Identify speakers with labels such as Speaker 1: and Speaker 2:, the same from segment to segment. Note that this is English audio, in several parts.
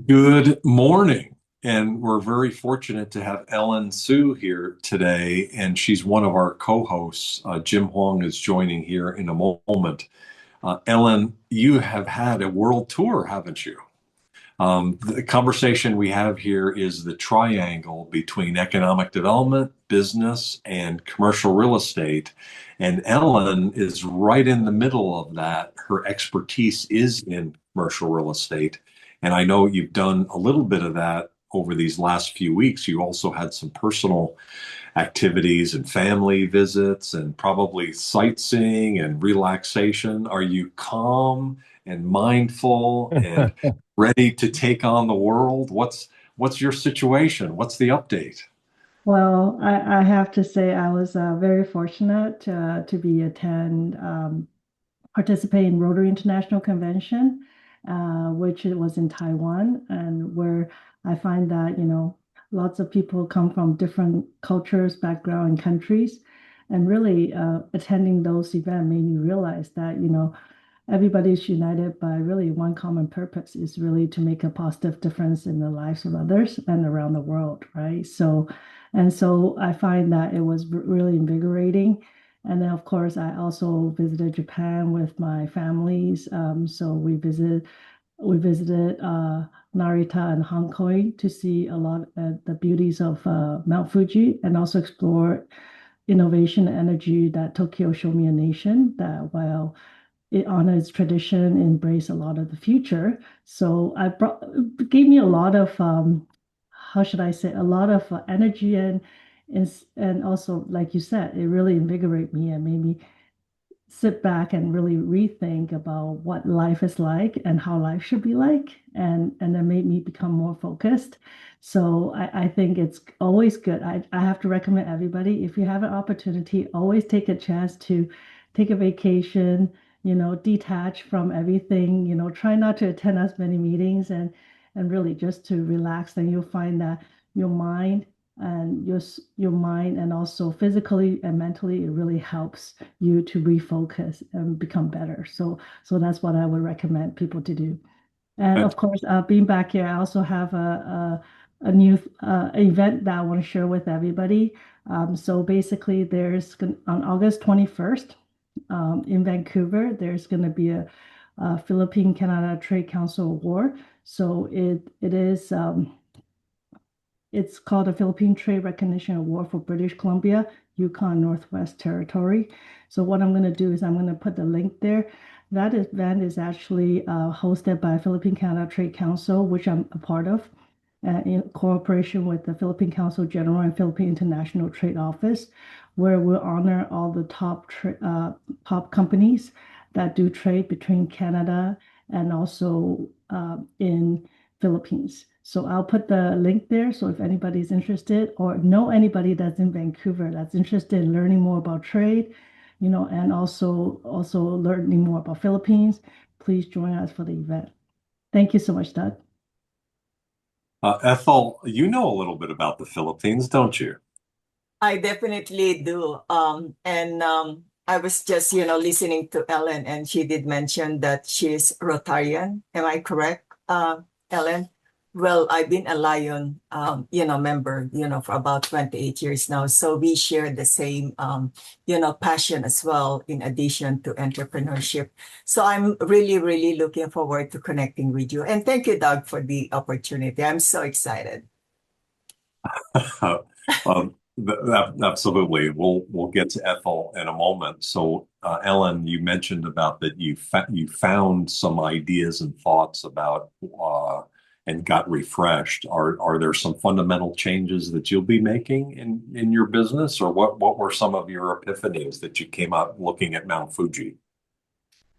Speaker 1: Good morning. And we're very fortunate to have Ellen Sue here today, and she's one of our co-hosts. Jim Huang is joining here in a moment. Ellen, you have had a world tour, haven't you? The conversation we have here is the triangle between economic development, business, and commercial real estate. And Ellen is right in the middle of that. Her expertise is in commercial real estate. And I know you've done a little bit of that over these last few weeks. You also had some personal activities and family visits and probably sightseeing and relaxation. Are you calm and mindful and ready to take on the world? What's your situation? What's the update?
Speaker 2: Well, I have to say I was very fortunate to be attend participate in Rotary International Convention, which it was in Taiwan, and where I find that lots of people come from different cultures, background, and countries, and really attending those events made me realize that everybody's united by really one common purpose is really to make a positive difference in the lives of others and around the world, right? So I find that it was really invigorating. And then, of course, I also visited Japan with my families. So we visited Narita and Hankoei to see a lot of the beauties of Mount Fuji and also explore innovation and energy that Tokyo showed me a nation that while it honors tradition, embrace a lot of the future. So I brought it gave me a lot of how should I say, a lot of energy and also, like you said, it really invigorated me and made me sit back and really rethink about what life is like and how life should be like, and then made me become more focused. So I think it's always good. I have to recommend everybody, if you have an opportunity, always take a chance to take a vacation, detach from everything, try not to attend as many meetings and really just to relax. Then you'll find that your mind and your mind and also physically and mentally, it really helps you to refocus and become better. So that's what I would recommend people to do. And
Speaker 1: And
Speaker 2: of course, being back here, I also have a new event that I want to share with everybody. So basically, on August 21st in Vancouver, there's going to be a Philippine Canada Trade Council Award. So it's called the Philippine Trade Recognition Award for British Columbia, Yukon Northwest Territory. So what I'm going to do is I'm going to put the link there. That event is actually hosted by Philippine Canada Trade Council, which I'm a part of, in cooperation with the Philippine Council General and Philippine International Trade Office, where we'll honor all the top companies that do trade between Canada and also in Philippines. So I'll put the link there. So if anybody's interested or know anybody that's in Vancouver that's interested in learning more about trade, and also learning more about Philippines, please join us for the event. Thank you so much, Doug.
Speaker 1: Ethel, you know a little bit about the Philippines, don't you?
Speaker 3: I definitely do. And I was just, listening to Ellen, and she did mention that she's Rotarian. Am I correct, Ellen? Well, I've been a Lion, member, for about 28 years now. So we share the same, passion as well, in addition to entrepreneurship. So I'm really, really looking forward to connecting with you. And thank you, Doug, for the opportunity. I'm so excited.
Speaker 1: Absolutely. We'll get to Ethel in a moment. So, Ellen, you mentioned about that you found some ideas and thoughts about and got refreshed. Are there some fundamental changes that you'll be making in your business, or what were some of your epiphanies that you came up looking at Mount Fuji?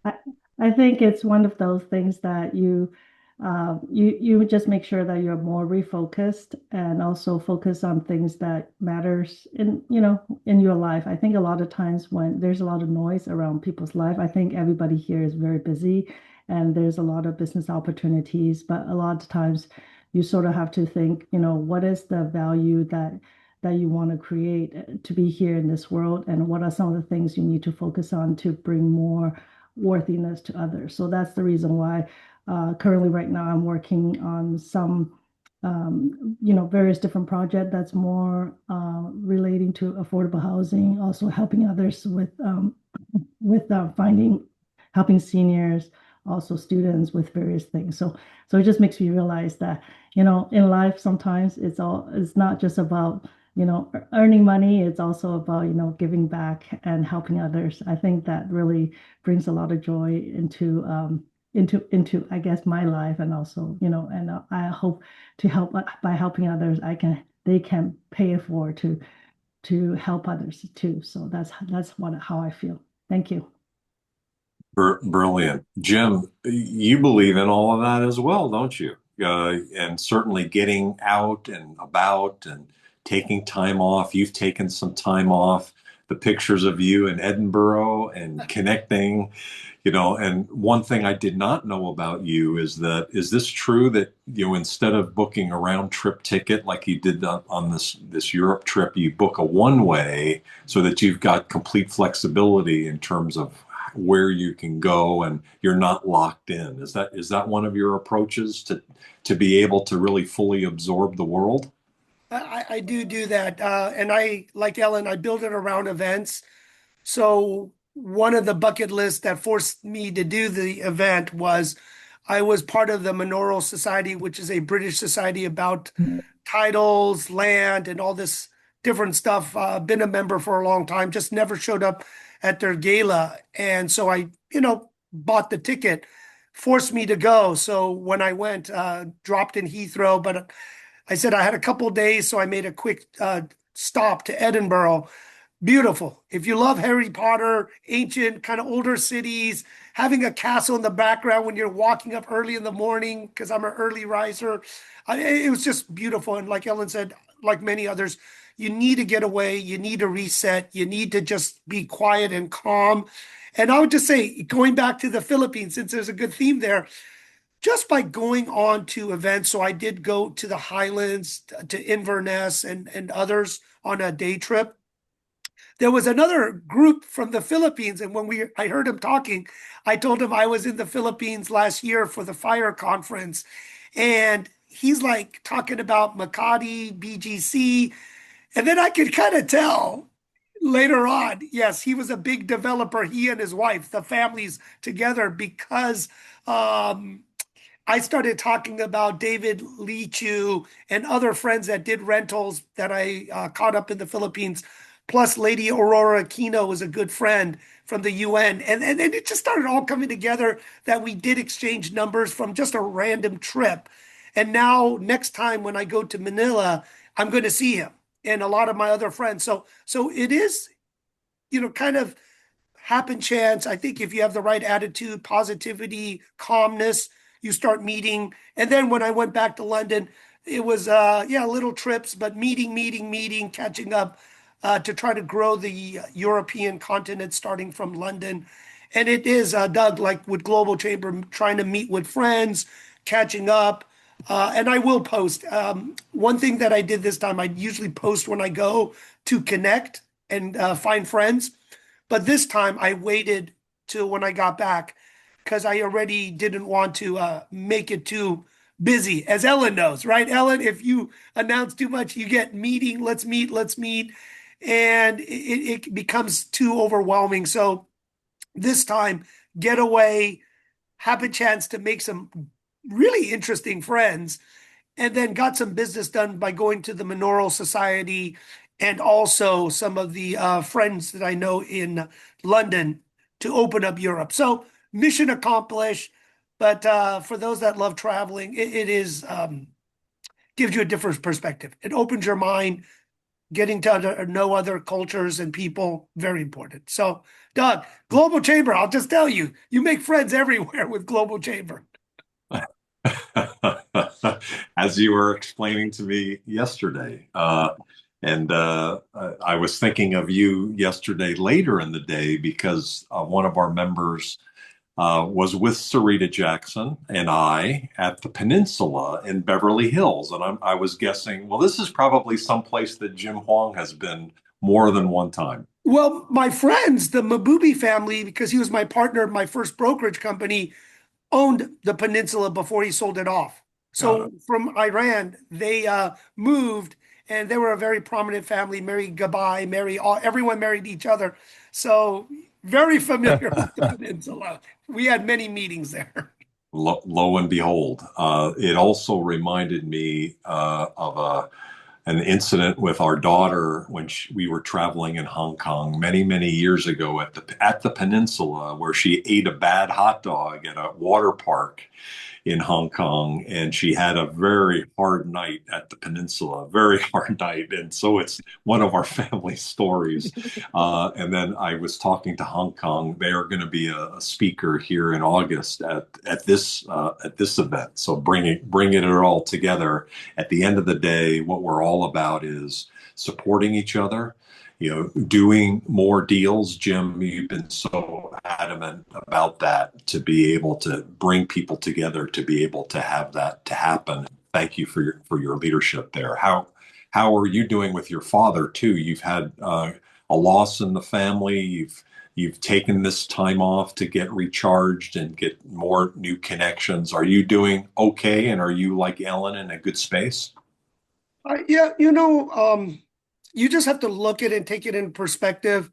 Speaker 2: I, I think it's one of those things that you just make sure that you're more refocused and also focus on things that matters in your life. I think a lot of times when there's a lot of noise around people's life, I think everybody here is very busy and there's a lot of business opportunities, but a lot of times you sort of have to think, what is the value that you want to create to be here in this world, and what are some of the things you need to focus on to bring more worthiness to others. So that's the reason why Currently, right now, I'm working on some, various different projects that's more relating to affordable housing, also helping others with helping seniors, also students with various things. So it just makes me realize that, in life, sometimes it's not just about, earning money. It's also about, giving back and helping others. I think that really brings a lot of joy into, I guess, my life, and also, and I hope to help by helping others, they can pay it forward to help others too. So that's how I feel. Thank you.
Speaker 1: Brilliant. Jim, you believe in all of that as well, don't you? And certainly getting out and about and taking time off. You've taken some time off. The pictures of you in Edinburgh and connecting, and one thing I did not know about you is this true that, instead of booking a round trip ticket like you did on this Europe trip, you book a one way so that you've got complete flexibility in terms of where you can go and you're not locked in. Is that one of your approaches to be able to really fully absorb the world?
Speaker 4: I do that. And I, like Ellen, I build it around events. So one of the bucket lists that forced me to do the event was I was part of the Manoro Society, which is a British society about titles, land, and all this different stuff. Been a member for a long time, just never showed up at their gala. And so I, bought the ticket, forced me to go. So when I went, dropped in Heathrow, but I said I had a couple of days, so I made a quick stop to Edinburgh. Beautiful. If you love Harry Potter, ancient, kind of older cities, having a castle in the background when you're walking up early in the morning, because I'm an early riser, it was just beautiful. And like Ellen said, like many others, you need to get away, you need to reset, you need to just be quiet and calm. And I would just say, going back to the Philippines, since there's a good theme there, just by going on to events. So I did go to the Highlands, to Inverness, and others on a day trip. There was another group from the Philippines, and when I heard him talking, I told him I was in the Philippines last year for the fire conference, and he's like talking about Makati, BGC, and then I could kind of tell later on, yes, he was a big developer. He and his wife, the families together, because I started talking about David Lee Chu and other friends that did rentals that I caught up in the Philippines. Plus, Lady Aurora Aquino was a good friend from the UN. And it just started all coming together that we did exchange numbers from just a random trip. And now, next time when I go to Manila, I'm going to see him and a lot of my other friends. So it is, kind of happen chance. I think if you have the right attitude, positivity, calmness, you start meeting. And then when I went back to London, it was little trips, but meeting, catching up to try to grow the European continent, starting from London. And it is, Doug, like with Global Chamber, trying to meet with friends, catching up. And I will post. One thing that I did this time, I usually post when I go to connect and find friends. But this time I waited till when I got back because I already didn't want to make it too busy, as Ellen knows, right? Ellen, if you announce too much, you get meeting, let's meet, and it becomes too overwhelming. So this time, get away, have a chance to make some really interesting friends, and then got some business done by going to the Manoro Society and also some of the friends that I know in London to open up Europe. So mission accomplished. But for those that love traveling, it is gives you a different perspective. It opens your mind, getting to know other cultures and people, very important. So, Doug, Global Chamber, I'll just tell you, you make friends everywhere with Global Chamber.
Speaker 1: As you were explaining to me yesterday, and I was thinking of you yesterday later in the day because one of our members was with Sarita Jackson and I at the Peninsula in Beverly Hills. And I was guessing, well, this is probably someplace that Jim Huang has been more than one time.
Speaker 4: Well, my friends, the Mabubi family, because he was my partner in my first brokerage company, owned the peninsula before he sold it off. So from Iran, they moved, and they were a very prominent family. Mary Gabai, everyone married each other. So very familiar with the peninsula. We had many meetings there.
Speaker 1: Lo and behold, it also reminded me of an incident with our daughter when we were traveling in Hong Kong many years ago at the peninsula, where she ate a bad hot dog at a water park in Hong Kong, and she had a very hard night at the peninsula, very hard night. And so it's one of our family stories. And then I was talking to Hong Kong. They are going to be a speaker here in August at this event. So bringing it all together. At the end of the day, what we're all about is supporting each other, doing more deals. Jim, you've been so adamant about that, to be able to bring people together, to be able to have that to happen. Thank you for your leadership there. How are you doing with your father too? You've had a loss in the family. You've taken this time off to get recharged and get more new connections. Are you doing okay? And are you, like Ellen, in a good space?
Speaker 4: Yeah, you just have to look at it and take it in perspective.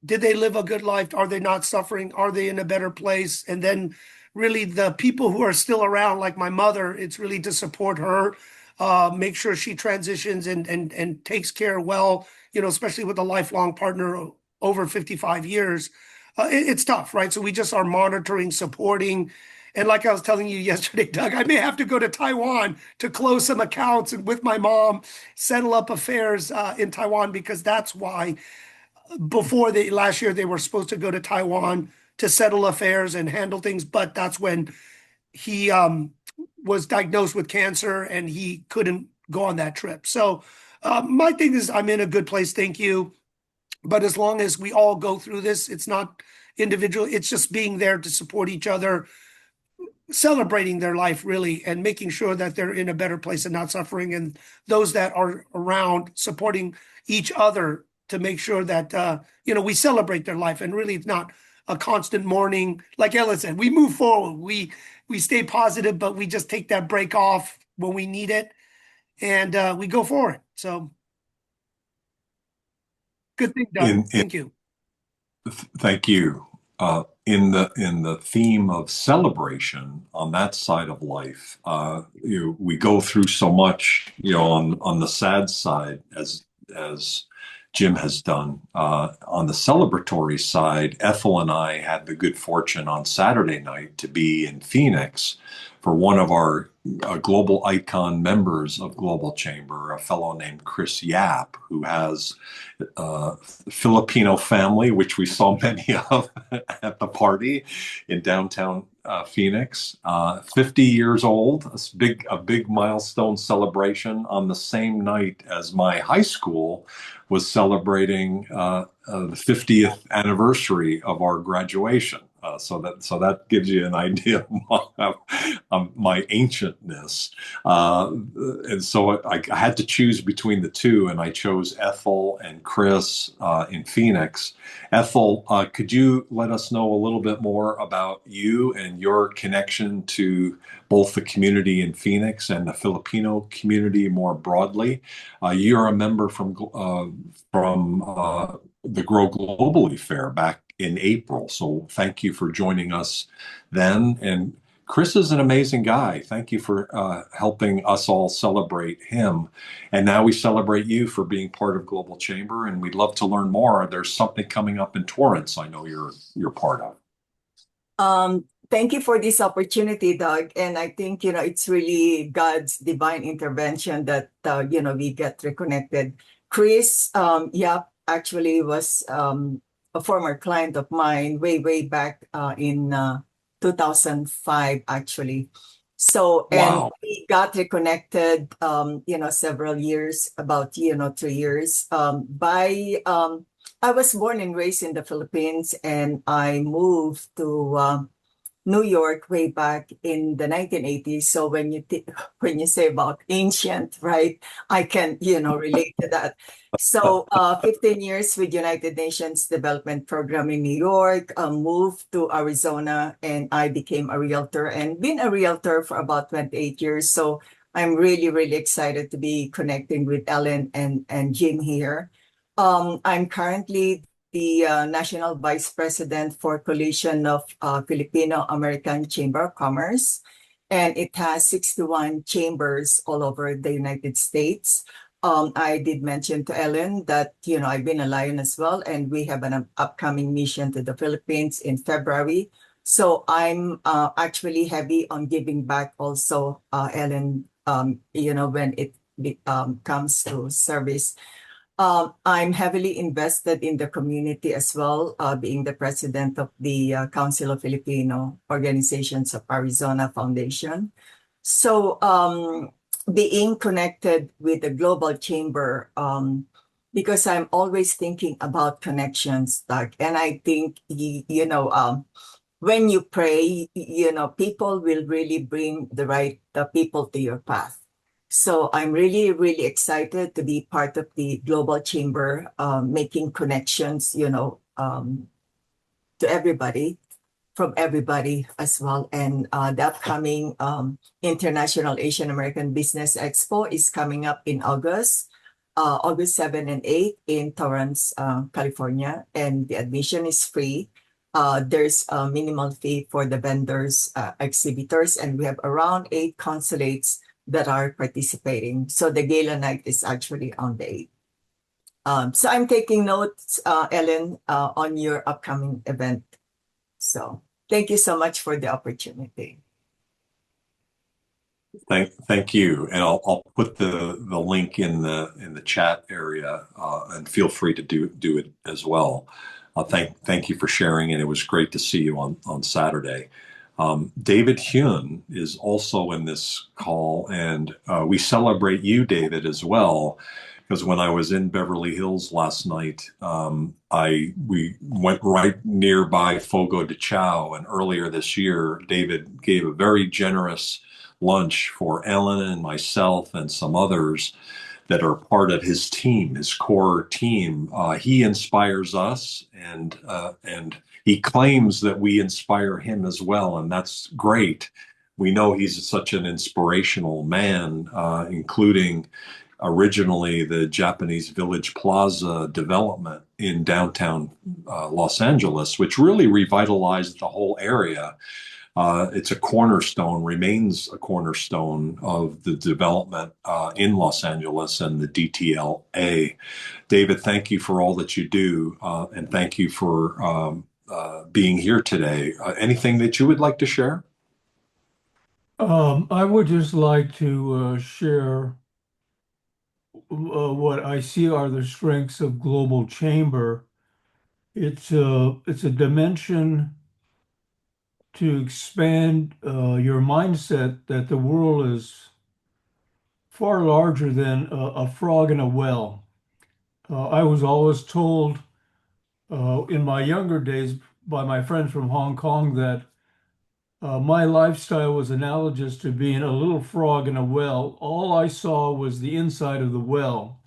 Speaker 4: Did they live a good life? Are they not suffering? Are they in a better place? And then really the people who are still around, like my mother, it's really to support her, make sure she transitions and takes care well, especially with a lifelong partner over 55 years. It's tough, right? So we just are monitoring, supporting. And like I was telling you yesterday, Doug, I may have to go to Taiwan to close some accounts and with my mom, settle up affairs in Taiwan, because that's why before last year they were supposed to go to Taiwan to settle affairs and handle things, but that's when he was diagnosed with cancer and he couldn't go on that trip. So my thing is, I'm in a good place, thank you. But as long as we all go through this, it's not individual, it's just being there to support each other, celebrating their life really, and making sure that they're in a better place and not suffering, and those that are around supporting each other to make sure that we celebrate their life. And really, it's not a constant mourning. Like Ella said, we move forward, we stay positive, but we just take that break off when we need it, and we go forward. So good thing, Doug. Thank you.
Speaker 1: Thank you. In the theme of celebration on that side of life, we go through so much, on the sad side, as Jim has done. On the celebratory side, Ethel and I had the good fortune on Saturday night to be in Phoenix for one of our global icon members of Global Chamber, a fellow named Chris Yap, who has a Filipino family, which we saw many of at the party in downtown Phoenix. 50 years old, a big milestone celebration on the same night as my high school was celebrating the 50th anniversary of our graduation. So that gives you an idea of my ancientness. And so I had to choose between the two, and I chose Ethel and Chris in Phoenix. Ethel, could you let us know a little bit more about you and your connection to both the community in Phoenix and the Filipino community more broadly? You're a member from the Grow Globally Fair back in April. So thank you for joining us then. And Chris is an amazing guy. Thank you for helping us all celebrate him. And now we celebrate you for being part of Global Chamber, and we'd love to learn more. There's something coming up in Torrance I know you're part of.
Speaker 3: Thank you for this opportunity, Doug. And I think, it's really God's divine intervention that, we get reconnected. Chris, actually was a former client of mine way back in 2005, actually. So, and
Speaker 1: Wow.
Speaker 3: we got reconnected, several years, about, 3 years. I was born and raised in the Philippines, and I moved to New York way back in the 1980s. So when you say about ancient, right, I can, relate to that. So 15 years with United Nations Development Program in New York, moved to Arizona, and I became a realtor and been a realtor for about 28 years. So I'm really, really excited to be connecting with Ellen and Jim here. I'm currently the National Vice President for Coalition of Filipino American Chamber of Commerce, and it has 61 chambers all over the United States. I did mention to Ellen that, I've been a lion as well, and we have an upcoming mission to the Philippines in February. So I'm actually heavy on giving back also, Ellen, when it comes to service. I'm heavily invested in the community as well, being the president of the Council of Filipino Organizations of Arizona Foundation. So, being connected with the global chamber, because I'm always thinking about connections, Doug, and I think, when you pray, people will really bring the right people to your path. So I'm really, really excited to be part of the Global Chamber, making connections, to everybody, from everybody as well. And the upcoming International Asian American Business Expo is coming up in August, August 7 and 8 in Torrance, California. And the admission is free. There's a minimal fee for the vendors, exhibitors, and we have around 8 consulates that are participating. So the gala night is actually on the 8th. So I'm taking notes, Ellen, on your upcoming event. So thank you so much for the opportunity.
Speaker 1: Thank you, and I'll put the link in the chat area, and feel free to do it as well. Thank you for sharing, and it was great to see you on Saturday. David Hyun is also in this call, and we celebrate you, David, as well, because when I was in Beverly Hills last night, we went right nearby Fogo de Chao, and earlier this year, David gave a very generous lunch for Ellen and myself and some others that are part of his team, his core team. He inspires us, and he claims that we inspire him as well, and that's great. We know he's such an inspirational man, including originally the Japanese Village Plaza development in downtown Los Angeles, which really revitalized the whole area. It's a cornerstone, remains a cornerstone of the development in Los Angeles and the DTLA. David, thank you for all that you do, and thank you for being here today. Anything that you would like to share?
Speaker 5: I would just like to share what I see are the strengths of Global Chamber. It's a dimension to expand your mindset that the world is far larger than a frog in a well. I was always told in my younger days by my friends from Hong Kong that my lifestyle was analogous to being a little frog in a well. All I saw was the inside of the well.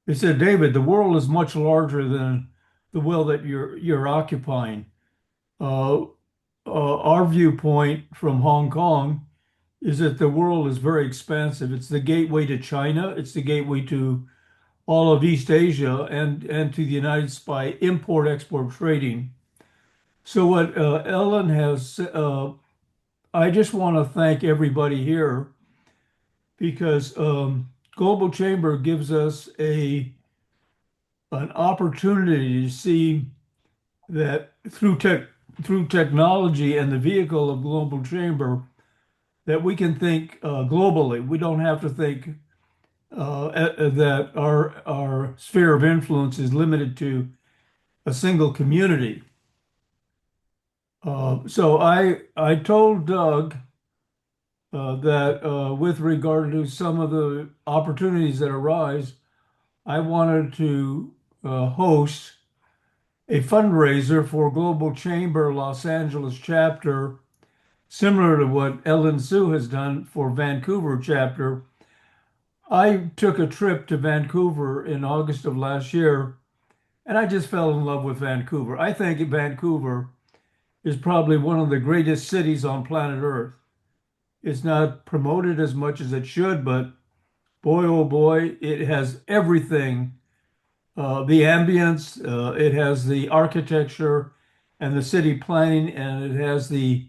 Speaker 5: They said, David, the world is much larger than the well that you're occupying. Uh, our viewpoint from Hong Kong is that the world is very expansive. It's the gateway to China. It's the gateway to all of East Asia and to the United States by import-export trading. So what Ellen has, I just want to thank everybody here because Global Chamber gives us an opportunity to see that through technology and the vehicle of Global Chamber that we can think globally. We don't have to think that our sphere of influence is limited to a single community. So I told Doug that with regard to some of the opportunities that arise, I wanted to host a fundraiser for Global Chamber Los Angeles chapter, similar to what Ellen Sue has done for Vancouver chapter. I took a trip to Vancouver in August of last year, and I just fell in love with Vancouver. I think Vancouver is probably one of the greatest cities on planet Earth. It's not promoted as much as it should, but boy, oh boy, it has everything. The ambience, it has the architecture and the city planning, and it has the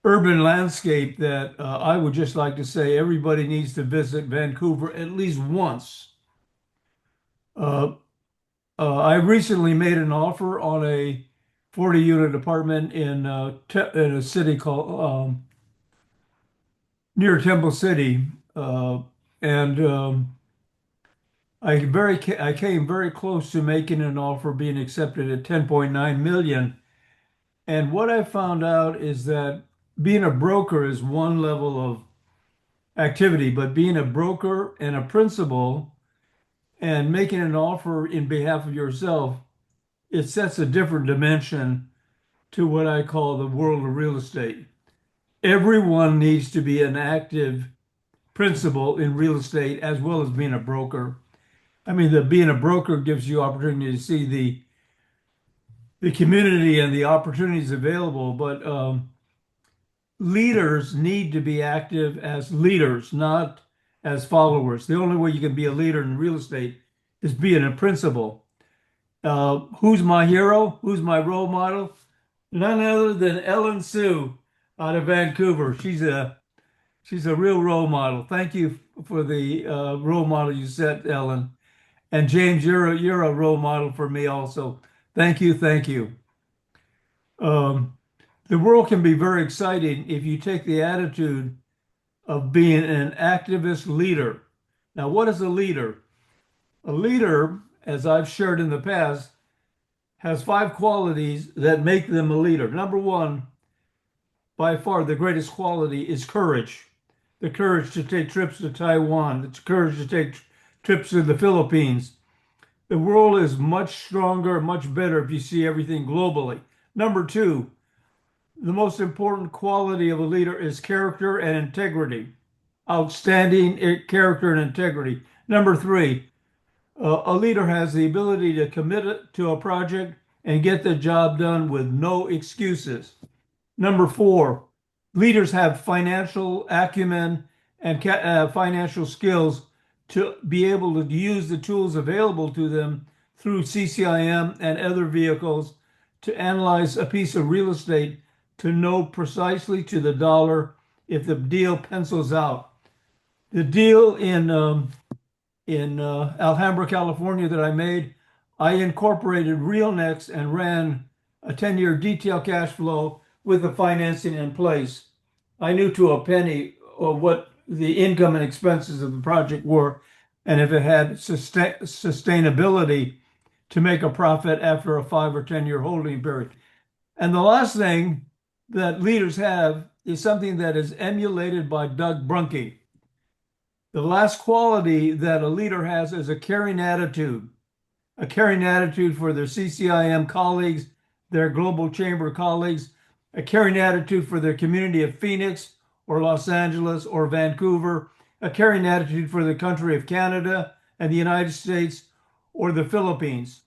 Speaker 5: urban landscape that I would just like to say everybody needs to visit Vancouver at least once. Uh, I recently made an offer on a 40-unit apartment in a city called near Temple City, and I came very close to making an offer being accepted at 10.9 million. And what I found out is that being a broker is one level of activity, but being a broker and a principal and making an offer in behalf of yourself, it sets a different dimension to what I call the world of real estate. Everyone needs to be an active principal in real estate as well as being a broker. I mean, being a broker gives you opportunity to see the community and the opportunities available, but leaders need to be active as leaders, not as followers. The only way you can be a leader in real estate is being a principal. Who's my hero? Who's my role model? None other than Ellen Sue out of Vancouver. She's a real role model. Thank you for the role model you set, Ellen. And James, you're a role model for me also. Thank you, thank you. The world can be very exciting if you take the attitude of being an activist leader. Now, what is a leader? A leader, as I've shared in the past, has 5 qualities that make them a leader. Number one, by far the greatest quality is courage. The courage to take trips to Taiwan, the courage to take trips to the Philippines. The world is much stronger, much better if you see everything globally. Number two, the most important quality of a leader is character and integrity. Outstanding character and integrity. Number three, a leader has the ability to commit to a project and get the job done with no excuses. Number four, leaders have financial acumen and financial skills to be able to use the tools available to them through CCIM and other vehicles to analyze a piece of real estate to know precisely to the dollar if the deal pencils out. The deal in Alhambra, California that I made, I incorporated RealNex and ran a 10-year detailed cash flow with the financing in place. I knew to a penny what the income and expenses of the project were, and if it had sustainability to make a profit after a 5 or 10-year holding period. And the last thing that leaders have is something that is emulated by Doug Brunke. The last quality that a leader has is a caring attitude for their CCIM colleagues, their global chamber colleagues, a caring attitude for their community of Phoenix or Los Angeles or Vancouver, a caring attitude for the country of Canada and the United States or the Philippines.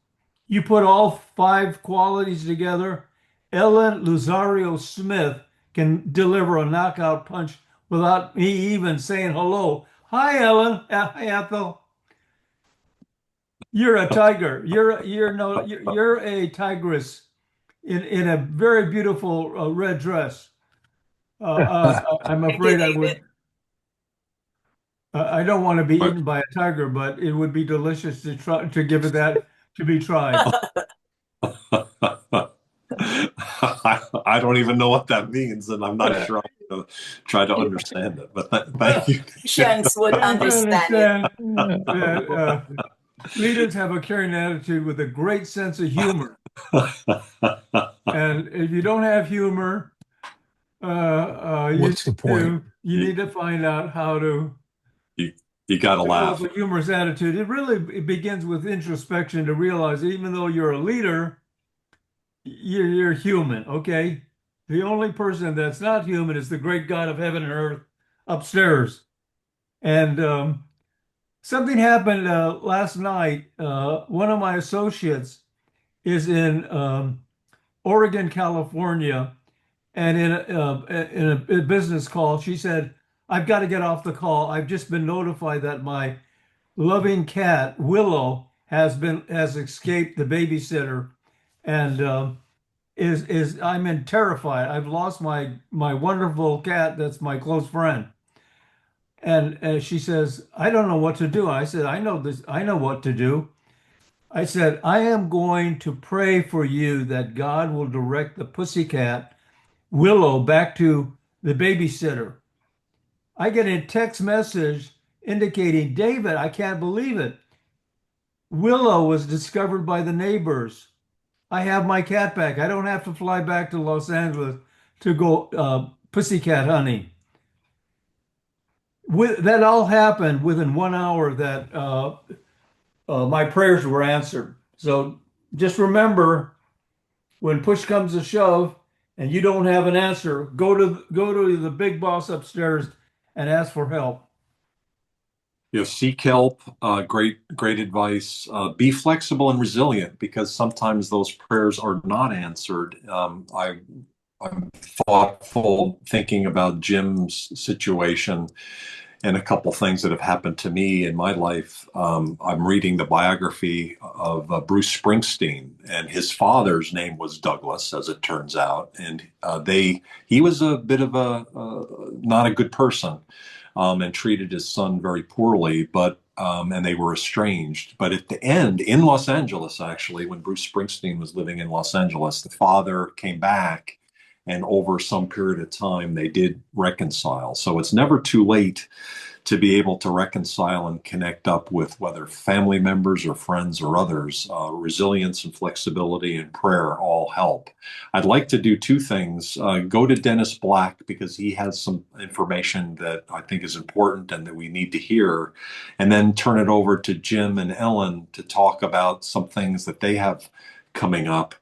Speaker 5: You put all 5 qualities together, Ellen Luzario Smith can deliver a knockout punch without me even saying hello. Hi, Ellen. Hi, Ethel. You're a tiger. You're a tigress in a very beautiful red dress. I'm
Speaker 3: Thank you,
Speaker 5: afraid I
Speaker 3: David.
Speaker 5: would. I don't want to be eaten by a tiger, but it would be delicious to try to give it that to be tried.
Speaker 1: I don't even know what that means, and I'm not sure I'm going to try to understand it. But thank you.
Speaker 3: Patients would
Speaker 5: You have to
Speaker 3: understand it.
Speaker 5: understand that leaders have a caring attitude with a great sense of humor. And if you don't have humor,
Speaker 6: What's the point?
Speaker 5: you need to find out how to
Speaker 1: You got to
Speaker 5: develop
Speaker 1: laugh.
Speaker 5: a humorous attitude. It begins with introspection to realize even though you're a leader, you're human, okay? The only person that's not human is the great God of heaven and earth upstairs. And something happened last night. One of my associates is in Oregon, California, and in a business call, she said, "I've got to get off the call. I've just been notified that my loving cat Willow has escaped the babysitter, and is I'm in terrified. I've lost my wonderful cat that's my close friend." And she says, "I don't know what to do." I said, "I know this. I know what to do." I said, "I am going to pray for you that God will direct the pussycat Willow back to the babysitter." I get a text message indicating, "David, I can't believe it. Willow was discovered by the neighbors. I have my cat back. I don't have to fly back to Los Angeles to go pussycat hunting." That all happened within 1 hour that my prayers were answered. So just remember, when push comes to shove and you don't have an answer, go to the big boss upstairs and ask for help.
Speaker 1: Seek help. Great advice. Be flexible and resilient because sometimes those prayers are not answered. I'm thoughtful thinking about Jim's situation and a couple things that have happened to me in my life. I'm reading the biography of Bruce Springsteen, and his father's name was Douglas, as it turns out, and he was a bit of a not a good person, and treated his son very poorly, but. And they were estranged. But at the end, in Los Angeles, actually, when Bruce Springsteen was living in Los Angeles, the father came back, and over some period of time, they did reconcile. So it's never too late to be able to reconcile and connect up with whether family members or friends or others. Resilience and flexibility and prayer all help. I'd like to do two things. Go to Dennis Black because he has some information that I think is important and that we need to hear, and then turn it over to Jim and Ellen to talk about some things that they have coming up.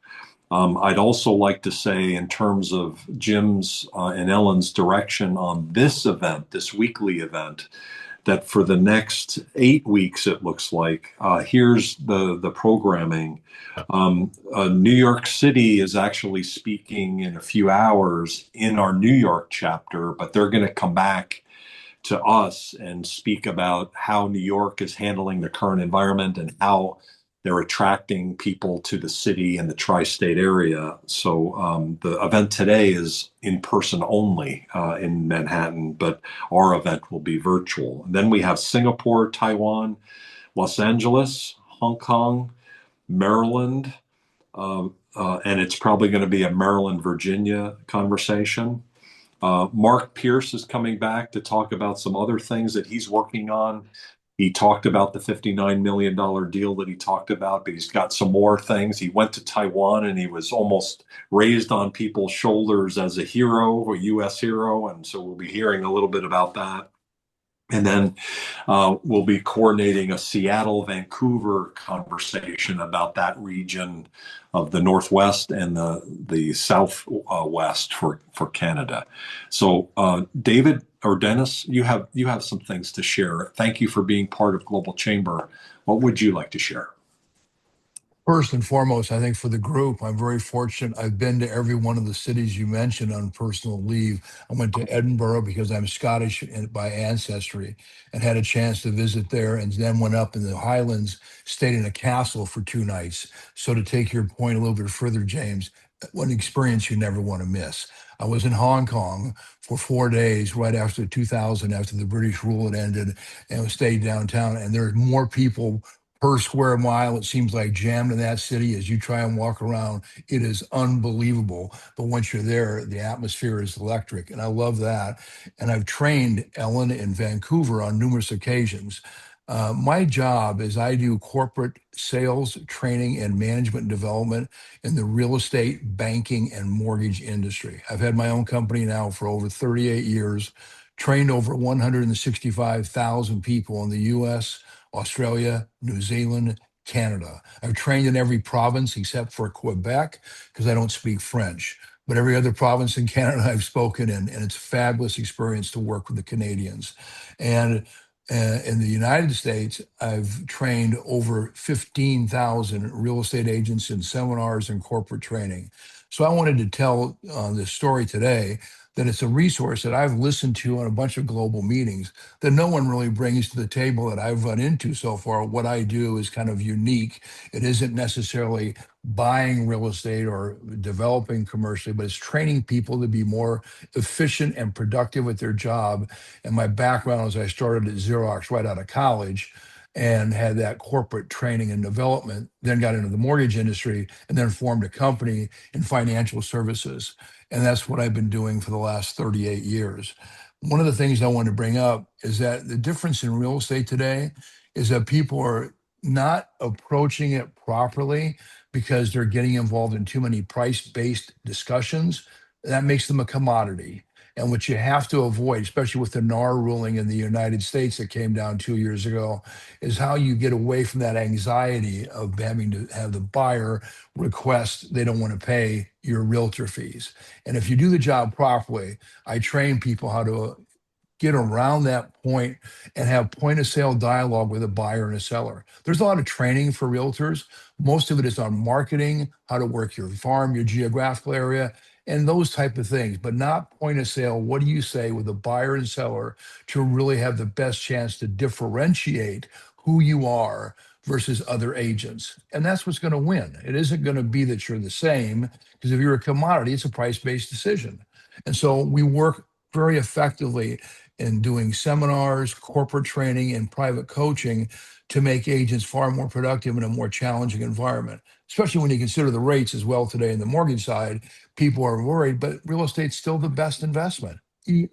Speaker 1: I'd also like to say, in terms of Jim's and Ellen's direction on this event, this weekly event, that for the next 8 weeks, it looks like, here's the programming. New York City is actually speaking in a few hours in our New York chapter, but they're going to come back to us and speak about how New York is handling the current environment and how they're attracting people to the city and the tri-state area. So the event today is in person only in Manhattan, but our event will be virtual. And then we have Singapore, Taiwan, Los Angeles, Hong Kong, Maryland, and it's probably going to be a Maryland, Virginia conversation. Mark Pierce is coming back to talk about some other things that he's working on. He talked about the $59 million deal that he talked about, but he's got some more things. He went to Taiwan and he was almost raised on people's shoulders as a hero, a U.S. hero. And so we'll be hearing a little bit about that. And then we'll be coordinating a Seattle, Vancouver conversation about that region of the Northwest and the Southwest for Canada. So David or Dennis, you have some things to share. Thank you for being part of Global Chamber. What would you like to share?
Speaker 6: First and foremost, I think for the group, I'm very fortunate. I've been to every one of the cities you mentioned on personal leave. I went to Edinburgh because I'm Scottish by ancestry and had a chance to visit there, and then went up in the Highlands, stayed in a castle for 2 nights. So to take your point a little bit further, James, one experience you never want to miss. I was in Hong Kong for 4 days right after 2000, after the British rule had ended, and stayed downtown, and there are more people per square mile, it seems like, jammed in that city as you try and walk around. It is unbelievable. But once you're there, the atmosphere is electric. And I love that. And I've trained Ellen in Vancouver on numerous occasions. My job is I do corporate sales, training, and management development in the real estate, banking, and mortgage industry. I've had my own company now for over 38 years, trained over 165,000 people in the US, Australia, New Zealand, Canada. I've trained in every province except for Quebec because I don't speak French. But every other province in Canada I've spoken in, and it's a fabulous experience to work with the Canadians. And in the United States, I've trained over 15,000 real estate agents in seminars and corporate training. So I wanted to tell this story today that it's a resource that I've listened to on a bunch of global meetings that no one really brings to the table that I've run into so far. What I do is kind of unique. It isn't necessarily buying real estate or developing commercially, but it's training people to be more efficient and productive at their job. And my background is I started at Xerox right out of college and had that corporate training and development, then got into the mortgage industry and then formed a company in financial services. And that's what I've been doing for the last 38 years. One of the things I want to bring up is that the difference in real estate today is that people are not approaching it properly because they're getting involved in too many price-based discussions. That makes them a commodity. And what you have to avoid, especially with the NAR ruling in the United States that came down 2 years ago, is how you get away from that anxiety of having to have the buyer request they don't want to pay your realtor fees. And if you do the job properly, I train people how to get around that point and have point of sale dialogue with a buyer and a seller. There's a lot of training for realtors. Most of it is on marketing, how to work your farm, your geographical area, and those type of things, but not point of sale. What do you say with a buyer and seller to really have the best chance to differentiate who you are versus other agents? And that's what's going to win. It isn't going to be that you're the same, because if you're a commodity, it's a price-based decision. And so we work very effectively in doing seminars, corporate training, and private coaching to make agents far more productive in a more challenging environment, especially when you consider the rates as well today in the mortgage side. People are worried, but real estate's still the best investment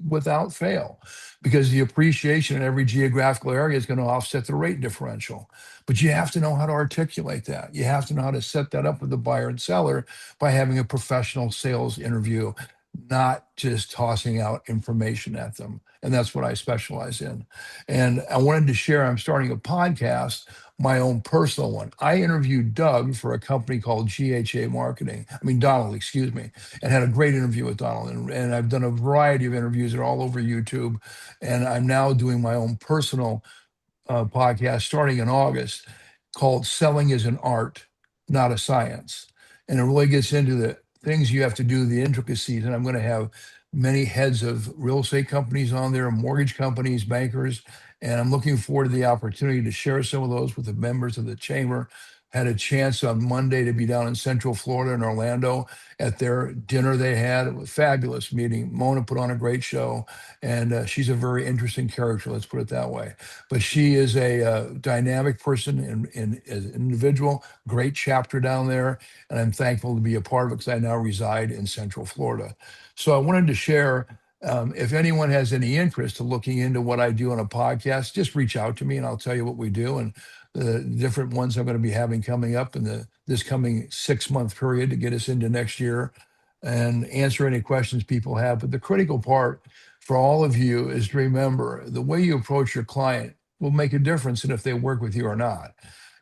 Speaker 6: without fail, because the appreciation in every geographical area is going to offset the rate differential. But you have to know how to articulate that. You have to know how to set that up with the buyer and seller by having a professional sales interview, not just tossing out information at them. And that's what I specialize in. And I wanted to share, I'm starting a podcast, my own personal one. I interviewed Doug for a company called Donald, excuse me, and had a great interview with Donald. And I've done a variety of interviews that are all over YouTube. And I'm now doing my own personal podcast starting in August called Selling is an Art, Not a Science. And it really gets into the things you have to do, the intricacies. And I'm going to have many heads of real estate companies on there, mortgage companies, bankers. And I'm looking forward to the opportunity to share some of those with the members of the chamber. Had a chance on Monday to be down in Central Florida in Orlando at their dinner they had. It was a fabulous meeting. Mona put on a great show, and she's a very interesting character, let's put it that way. But she is a dynamic person as an individual, great chapter down there, and I'm thankful to be a part of it because I now reside in Central Florida. So I wanted to share, if anyone has any interest in looking into what I do on a podcast, just reach out to me and I'll tell you what we do and the different ones I'm going to be having coming up in this coming 6-month period to get us into next year, and answer any questions people have. But the critical part for all of you is to remember the way you approach your client will make a difference in if they work with you or not.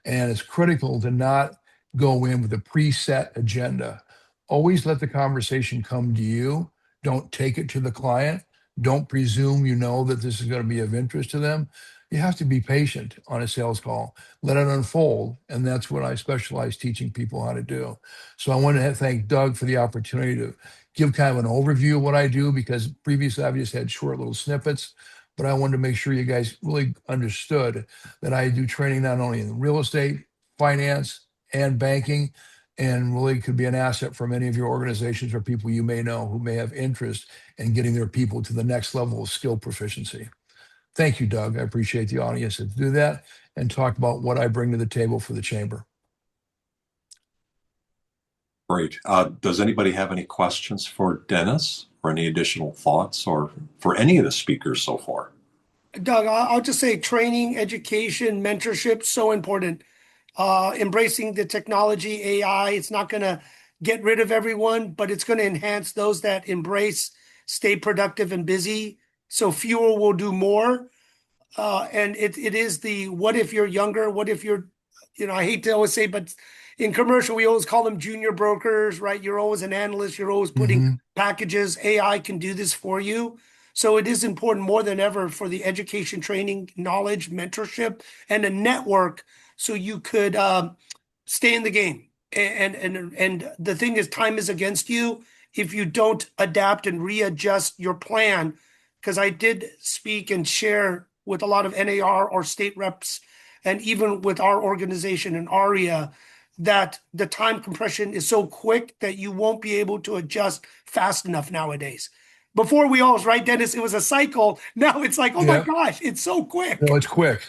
Speaker 6: And it's critical to not go in with a preset agenda. Always let the conversation come to you. Don't take it to the client. Don't presume you know that this is going to be of interest to them. You have to be patient on a sales call. Let it unfold. And that's what I specialize teaching people how to do. So I want to thank Doug for the opportunity to give kind of an overview of what I do, because previously I've just had short little snippets, but I wanted to make sure you guys really understood that I do training not only in real estate, finance, and banking, and really could be an asset for many of your organizations or people you may know who may have interest in getting their people to the next level of skill proficiency. Thank you, Doug. I appreciate the audience to do that and talk about what I bring to the table for the chamber.
Speaker 1: Great. Does anybody have any questions for Dennis or any additional thoughts or for any of the speakers so far?
Speaker 4: Doug, I'll just say training, education, mentorship, so important. Embracing the technology, AI, it's not going to get rid of everyone, but it's going to enhance those that embrace, stay productive and busy, So fewer will do more. And it is the what if you're younger? What if you're, I hate to always say, but in commercial, we always call them junior brokers, right? You're always an analyst, you're always putting
Speaker 6: Hmm.
Speaker 4: packages. AI can do this for you. So it is important more than ever for the education, training, knowledge, mentorship, and a network so you could stay in the game. And the thing is, time is against you if you don't adapt and readjust your plan. Because I did speak and share with a lot of NAR or state reps, and even with our organization in ARIA, that the time compression is so quick that you won't be able to adjust fast enough nowadays. Before we always, right, Dennis, it was a cycle. Now it's like, oh my
Speaker 6: Yeah.
Speaker 4: gosh, it's so
Speaker 6: No,
Speaker 4: quick.
Speaker 6: it's quick.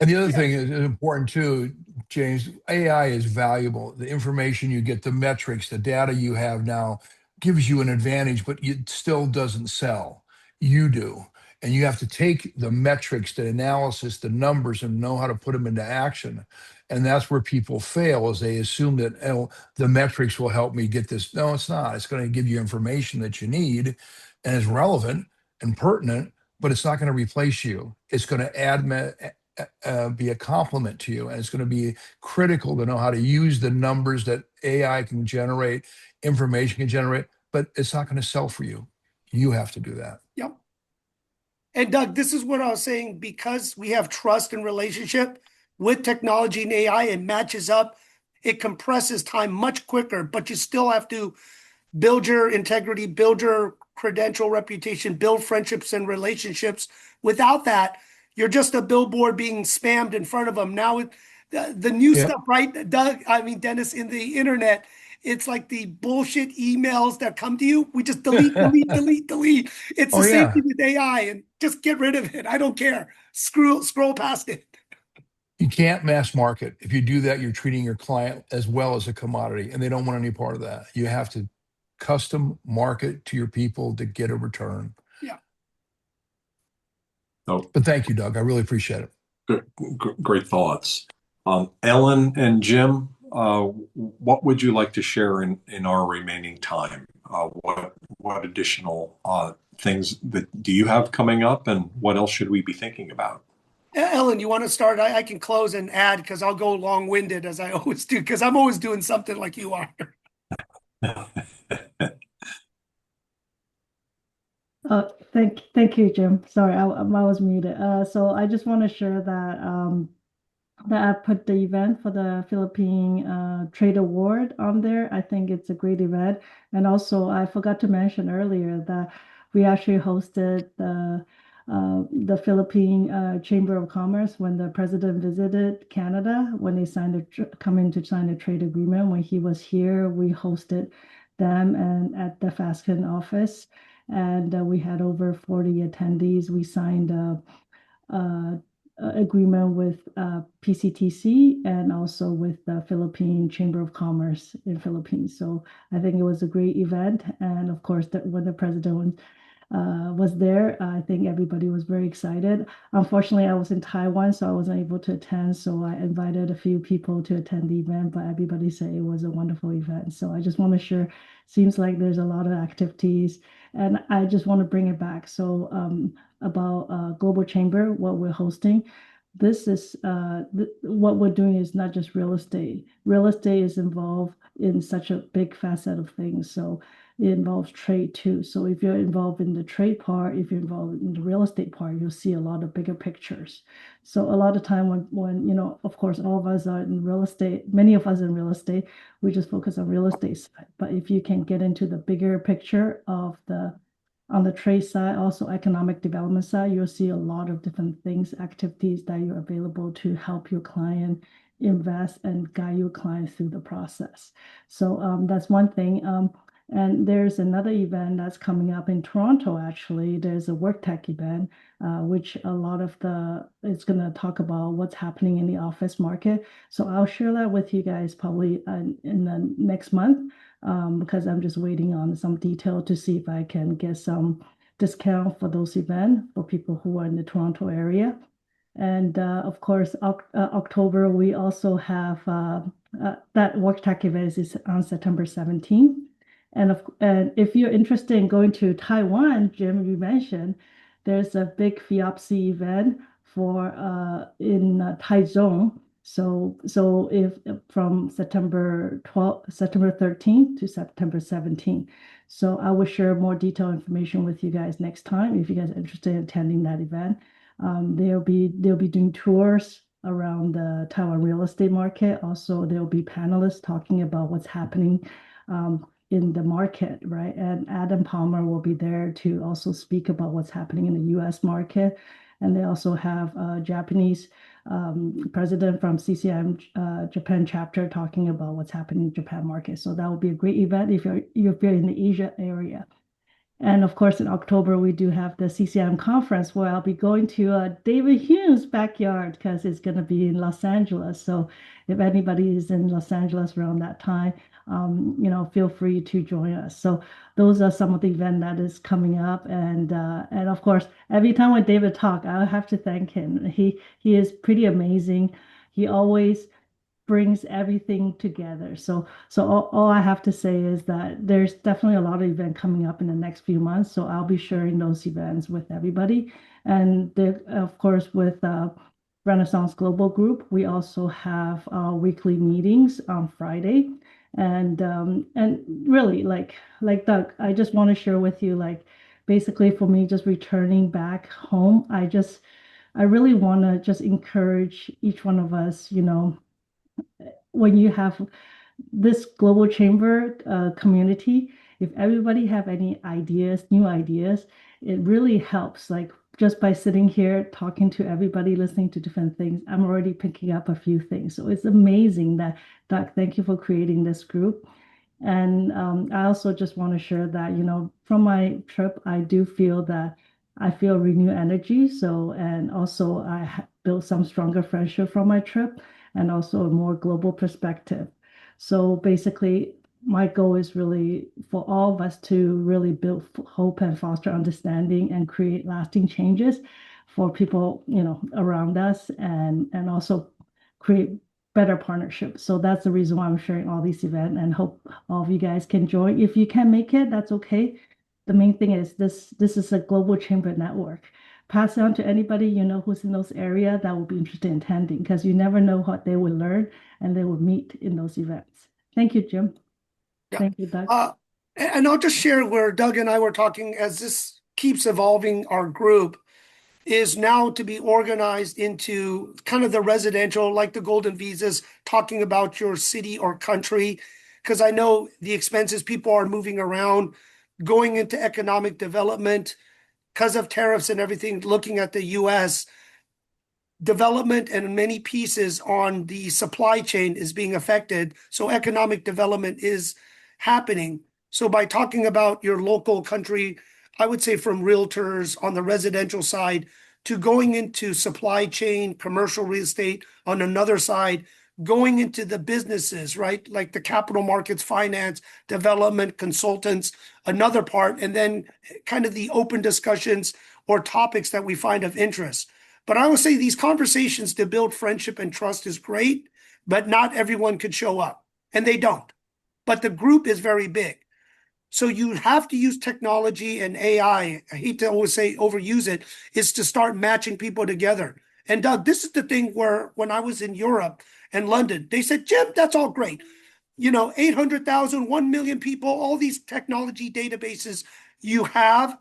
Speaker 6: And the other
Speaker 4: Yeah.
Speaker 6: thing is important too, James, AI is valuable. The information you get, the metrics, the data you have now gives you an advantage, but it still doesn't sell. You do. And you have to take the metrics, the analysis, the numbers, and know how to put them into action. And that's where people fail, is they assume that, oh, the metrics will help me get this. No, it's not. It's going to give you information that you need and is relevant and pertinent, but it's not going to replace you. It's going to be a complement to you, and it's going to be critical to know how to use the numbers that AI can generate, information can generate, but it's not going to sell for you. You have to do that.
Speaker 4: Yep. And Doug, this is what I was saying, because we have trust and relationship with technology and AI, it matches up. It compresses time much quicker, but you still have to build your integrity, build your credential, reputation, build friendships and relationships. Without that, you're just a billboard being spammed in front of them. Now, the new
Speaker 6: Yeah.
Speaker 4: stuff, right, Doug? I mean, Dennis, in the internet, it's like the bullshit emails that come to you. We just delete, delete, delete, delete. It's
Speaker 6: Oh,
Speaker 4: the same thing
Speaker 6: yeah.
Speaker 4: with AI, and just get rid of it. I don't care. Scroll past it.
Speaker 6: You can't mass market. If you do that, you're treating your client as well as a commodity, and they don't want any part of that. You have to custom market to your people to get a return.
Speaker 4: Yeah.
Speaker 1: So
Speaker 6: But thank you, Doug. I really appreciate it.
Speaker 1: great thoughts. Ellen and Jim, what would you like to share in our remaining time? What additional things that do you have coming up, and what else should we be thinking about?
Speaker 4: Ellen, you want to start? I can close and add because I'll go long-winded as I always do, because I'm always doing something like you are.
Speaker 2: Thank you, Jim. Sorry, I was muted. So I just want to share that that I put the event for the Philippine Trade Award on there. I think it's a great event. And also, I forgot to mention earlier that we actually hosted the Philippine Chamber of Commerce when the president visited Canada, when they come in to sign a trade agreement. When he was here, we hosted them and at the Fasken office, and we had over 40 attendees. We signed a agreement with PCTC and also with the Philippine Chamber of Commerce in Philippines. So I think it was a great event. And of course, when the president was there, I think everybody was very excited. Unfortunately, I was in Taiwan, so I wasn't able to attend. So I invited a few people to attend the event, but everybody said it was a wonderful event. So I just want to share, seems like there's a lot of activities, and I just want to bring it back. So about Global Chamber, what we're hosting. This is what we're doing is not just real estate. Real estate is involved in such a big facet of things. So it involves trade too. So if you're involved in the trade part, if you're involved in the real estate part, you'll see a lot of bigger pictures. So a lot of time when of course, all of us are in real estate, many of us in real estate, we just focus on real estate side. But if you can get into the bigger picture of the on the trade side, also economic development side, you'll see a lot of different things, activities that you're available to help your client invest and guide your client through the process. So that's one thing. And there's another event that's coming up in Toronto, actually. There's a work tech event, which a lot of it's going to talk about what's happening in the office market. So I'll share that with you guys probably in the next month, because I'm just waiting on some detail to see if I can get some discount for those events for people who are in the Toronto area. And of course, October, we also have that work tech event is on September 17th. And if you're interested in going to Taiwan, Jim, you mentioned, there's a big FIOPSI event for in Taichung. So if from September 13th to September 17th. So I will share more detailed information with you guys next time if you guys are interested in attending that event. They'll be doing tours around the Taiwan real estate market. Also, there'll be panelists talking about what's happening in the market, right? And Adam Palmer will be there to also speak about what's happening in the U.S. market. And they also have a Japanese president from CCIM Japan chapter talking about what's happening in Japan market. So that will be a great event if you're in the Asia area. And of course, in October, we do have the CCIM conference where I'll be going to David Hume's backyard because it's going to be in Los Angeles. So if anybody is in Los Angeles around that time, feel free to join us. So those are some of the event that is coming up. And of course, every time when David talk, I have to thank him. He is pretty amazing. He always brings everything together. So all I have to say is that there's definitely a lot of event coming up in the next few months. So I'll be sharing those events with everybody. And of course, with Renaissance Global Group, we also have weekly meetings on Friday. And really, like Doug, I just want to share with you, like basically for me, just returning back home, I really want to just encourage each one of us, when you have this global chamber community, if everybody have any ideas, new ideas, it really helps. Like just by sitting here talking to everybody, listening to different things, I'm already picking up a few things. So it's amazing that, Doc, thank you for creating this group. And I also just want to share that, from my trip, I do feel that I feel renewed energy. So, and also I built some stronger friendship from my trip and also a more global perspective. So basically, my goal is really for all of us to really build hope and foster understanding and create lasting changes for people, around us and also create better partnerships. So that's the reason why I'm sharing all these events and hope all of you guys can join. If you can't make it, that's okay. The main thing is this is a global chamber network. Pass it on to anybody who's in those areas that will be interested in attending because you never know what they will learn and they will meet in those events. Thank you, Jim.
Speaker 4: Yeah.
Speaker 2: Thank you, Doug.
Speaker 4: And I'll just share where Doug and I were talking as this keeps evolving. Our group is now to be organized into kind of the residential, like the golden visas, talking about your city or country. Because I know the expenses, people are moving around, going into economic development because of tariffs and everything, looking at the US development and many pieces on the supply chain is being affected. So economic development is happening. So by talking about your local country, I would say from realtors on the residential side to going into supply chain, commercial real estate on another side, going into the businesses, right? Like the capital markets, finance, development, consultants, another part, and then kind of the open discussions or topics that we find of interest. But I would say these conversations to build friendship and trust is great, but not everyone could show up, and they don't. But the group is very big. So you have to use technology and AI. I hate to always say overuse it, is to start matching people together. And Doug, this is the thing where when I was in Europe and London, they said, Jim, that's all great. 800,000, 1 million people, all these technology databases you have,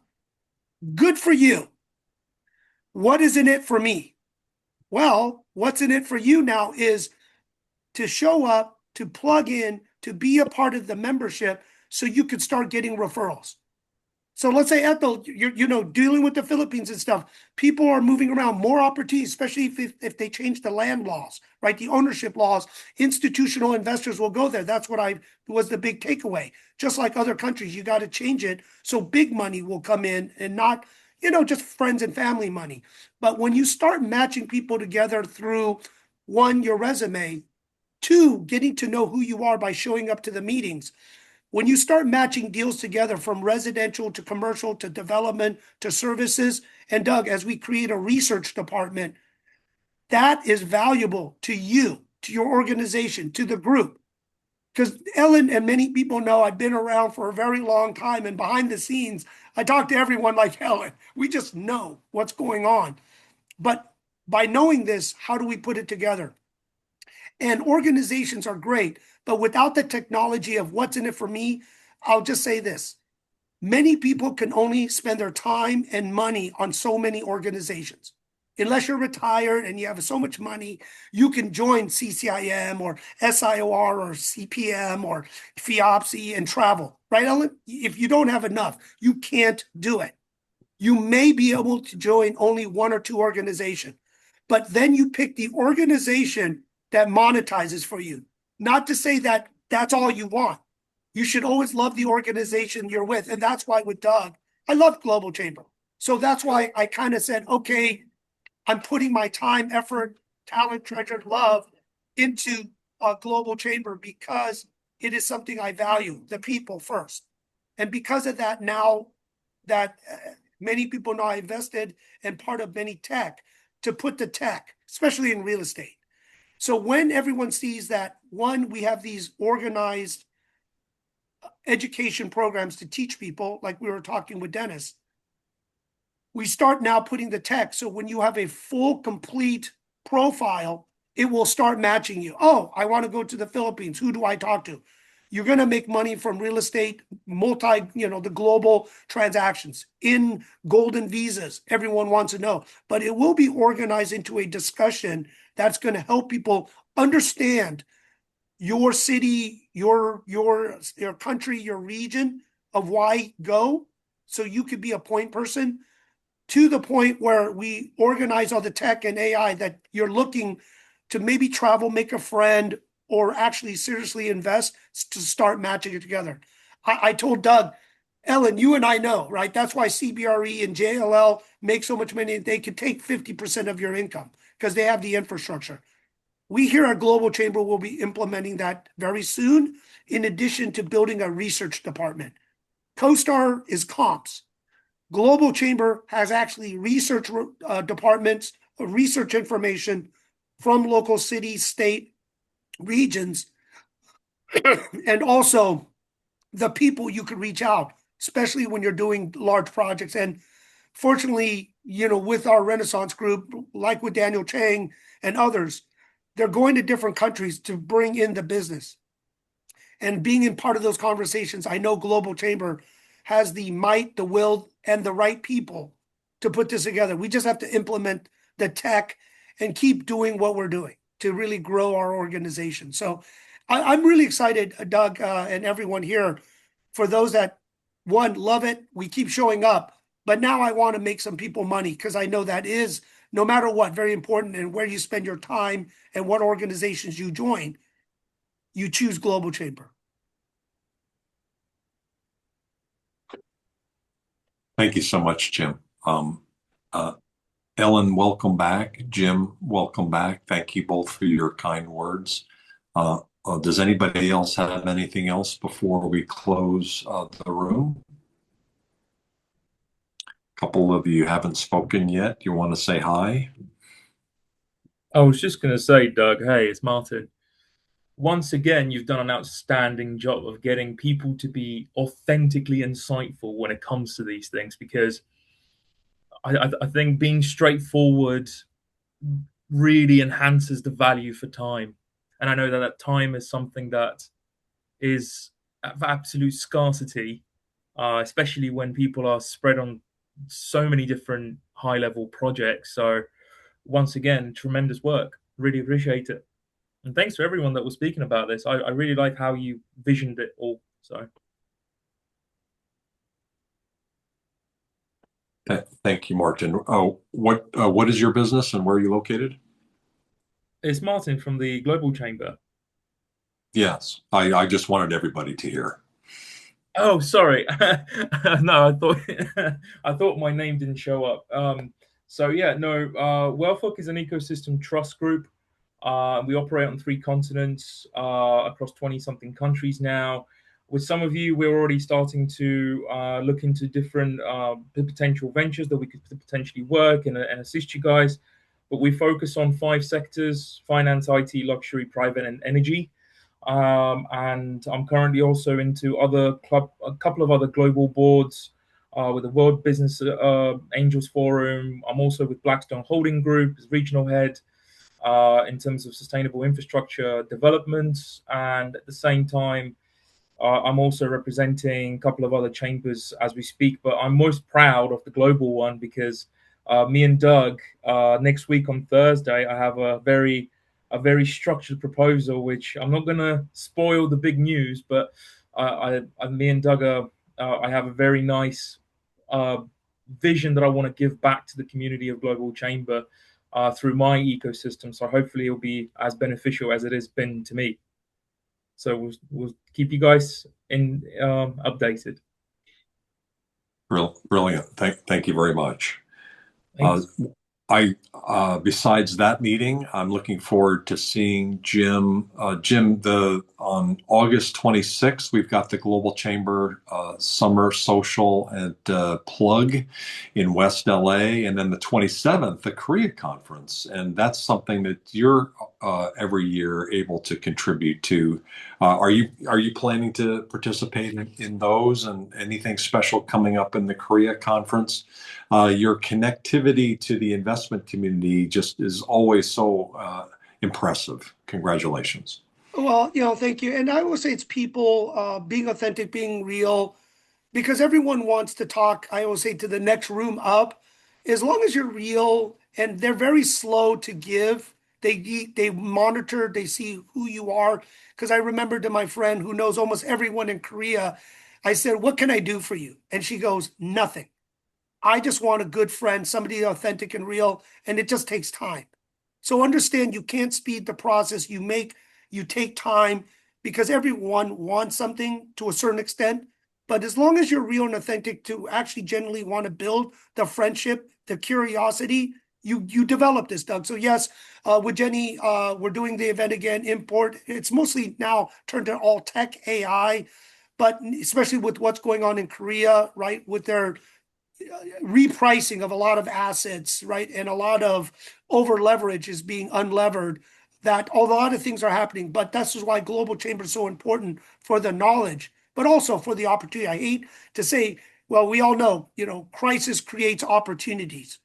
Speaker 4: good for you. What is in it for me? Well, what's in it for you now is to show up, to plug in, to be a part of the membership so you could start getting referrals. So let's say Ethel, you're dealing with the Philippines and stuff. People are moving around, more opportunities, especially if they change the land laws, right? The ownership laws, institutional investors will go there. That's what was the big takeaway. Just like other countries, you got to change it so big money will come in and not, just friends and family money. But when you start matching people together through one, your resume, two, getting to know who you are by showing up to the meetings. When you start matching deals together from residential to commercial to development to services, and Doug, as we create a research department, that is valuable to you, to your organization, to the group. because Ellen and many people know I've been around for a very long time, and behind the scenes, I talk to everyone like Ellen. We just know what's going on. But by knowing this, how do we put it together? And organizations are great, but without the technology of what's in it for me, I'll just say this. Many people can only spend their time and money on so many organizations. Unless you're retired and you have so much money, you can join CCIM or SIOR or CPM or FIOPSI and travel, right, Ellen? If you don't have enough, you can't do it. You may be able to join only one or two organizations, but then you pick the organization that monetizes for you. Not to say that that's all you want. You should always love the organization you're with. And that's why with Doug, I love Global Chamber. So that's why I kind of said, okay, I'm putting my time, effort, talent, treasure, love into a Global Chamber because it is something I value, the people first. And because of that, now that many people know I invested in part of many tech to put the tech, especially in real estate. So when everyone sees that, one, we have these organized education programs to teach people, like we were talking with Dennis, we start now putting the tech. So when you have a full, complete profile, it will start matching you. Oh, I want to go to the Philippines. Who do I talk to? You're going to make money from real estate, the global transactions in golden visas. Everyone wants to know, but it will be organized into a discussion that's going to help people understand your city, your country, your region of why go. So you could be a point person to the point where we organize all the tech and AI that you're looking to maybe travel, make a friend, or actually seriously invest to start matching it together. I told Doug, Ellen, you and I know, right? That's why CBRE and JLL make so much money. They could take 50% of your income because they have the infrastructure. We here at Global Chamber will be implementing that very soon, in addition to building a research department. CoStar is comps. Global Chamber has actually research departments, research information from local cities, state, regions, and also the people you could reach out, especially when you're doing large projects. And fortunately, with our Renaissance group, like with Daniel Chang and others, they're going to different countries to bring in the business. And being in part of those conversations, I know Global Chamber has the might, the will, and the right people to put this together. We just have to implement the tech and keep doing what we're doing to really grow our organization. So I'm really excited, Doug, and everyone here, for those that, one, love it. We keep showing up. But now I want to make some people money because I know that is, no matter what, very important. And where you spend your time and what organizations you join, you choose Global Chamber.
Speaker 1: Thank you so much, Jim. Ellen, welcome back. Jim, welcome back. Thank you both for your kind words. Does anybody else have anything else before we close the room? A couple of you haven't spoken yet. You want to say hi?
Speaker 7: I was just going to say, Doug, hey, it's Martin. Once again, you've done an outstanding job of getting people to be authentically insightful when it comes to these things, because I think being straightforward really enhances the value for time. And I know that time is something that is of absolute scarcity, especially when people are spread on so many different high-level projects. So once again, tremendous work. Really appreciate it. And thanks to everyone that was speaking about this. I really like how you visioned it all. So
Speaker 1: Thank you, Martin. Oh, what is your business and where are you located?
Speaker 7: it's Martin from the Global Chamber.
Speaker 1: Yes, I just wanted everybody to hear.
Speaker 7: Oh, sorry. No, I thought my name didn't show up. So yeah, no. Wealthhook is an ecosystem trust group. We operate on 3 continents, across 20-something countries now. With some of you, we're already starting to look into different potential ventures that we could potentially work and assist you guys. But we focus on 5 sectors: finance, IT, luxury, private, and energy. and I'm currently also into a couple of other global boards with the World Business Angels Forum. I'm also with Blackstone Holding Group as regional head in terms of sustainable infrastructure development, and at the same time, I'm also representing a couple of other chambers as we speak, but I'm most proud of the global one because me and Doug, next week on Thursday, I have a very structured proposal, which I'm not going to spoil the big news, but me and Doug, I have a very nice vision that I want to give back to the community of Global Chamber through my ecosystem. So hopefully it'll be as beneficial as it has been to me. So we'll keep you guys updated.
Speaker 1: Brilliant. Thank you very much.
Speaker 7: Thanks.
Speaker 1: Besides that meeting, I'm looking forward to seeing Jim. On August 26th, we've got the Global Chamber Summer Social and Plug in West LA, and then the 27th, the Korea Conference, and that's something that you're every year able to contribute to. Are you planning to participate in those, and anything special coming up in the Korea Conference? Your connectivity to the investment community just is always so impressive. Congratulations.
Speaker 4: Well, thank you. And I will say it's people being authentic, being real, because everyone wants to talk. I will say to the next room up, as long as you're real, and they're very slow to give. They monitor, they see who you are. Because I remember to my friend who knows almost everyone in Korea, I said, "What can I do for you?" And she goes, "Nothing. I just want a good friend, somebody authentic and real, and it just takes time." So understand you can't speed the process. You take time because everyone wants something to a certain extent. But as long as you're real and authentic to actually genuinely want to build the friendship, the curiosity, you develop this, Doug. So yes, with Jenny, we're doing the event again, import. It's mostly now turned to all tech AI, but especially with what's going on in Korea, right? With their repricing of a lot of assets, right? And a lot of over leverage is being unlevered, that a lot of things are happening. But this is why Global Chamber is so important for the knowledge, but also for the opportunity. I hate to say, well, we all know, crisis creates opportunities.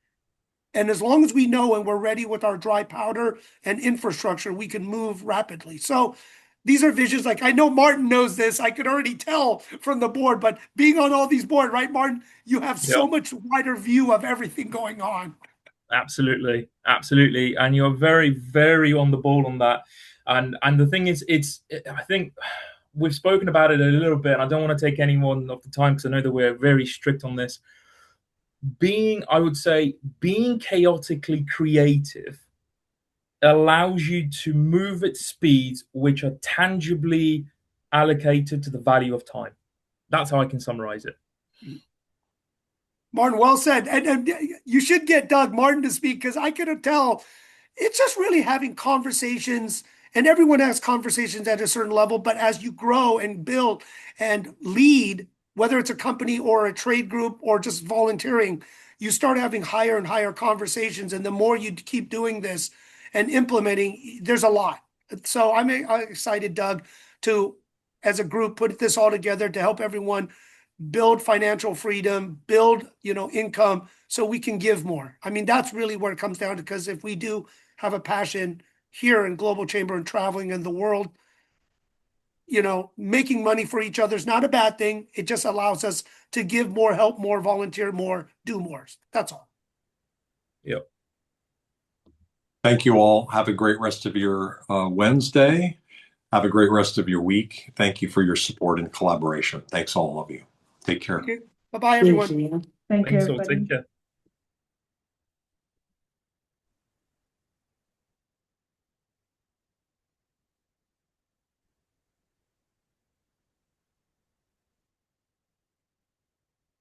Speaker 4: And as long as we know and we're ready with our dry powder and infrastructure, we can move rapidly. So these are visions. Like, I know Martin knows this. I could already tell from the board, but being on all these boards, right, Martin, you have so much wider view of everything going on.
Speaker 7: Absolutely. And you're very, very on the ball on that. And the thing is, I think we've spoken about it a little bit, and I don't want to take any more of the time because I know that we're very strict on this. I would say, being chaotically creative allows you to move at speeds which are tangibly allocated to the value of time. That's how I can summarize it.
Speaker 4: Martin, well said. And you should get Doug Martin to speak, because I could tell it's just really having conversations, and everyone has conversations at a certain level. But as you grow and build and lead, whether it's a company or a trade group or just volunteering, you start having higher and higher conversations. And the more you keep doing this and implementing, there's a lot. So I'm excited, Doug, to, as a group, put this all together to help everyone build financial freedom, build, income, so we can give more. I mean, that's really where it comes down to, because if we do have a passion here in Global Chamber and traveling in the world, making money for each other is not a bad thing. It just allows us to give more, help more, volunteer more, do more. That's all.
Speaker 7: Yep.
Speaker 1: Thank you all. Have a great rest of your Wednesday. Have a great rest of your week. Thank you for your support and collaboration. Thanks, all of you. Take care.
Speaker 4: Okay. Bye-bye, everyone.
Speaker 2: Thank you,
Speaker 7: Thanks all.
Speaker 2: everybody.
Speaker 7: Take care.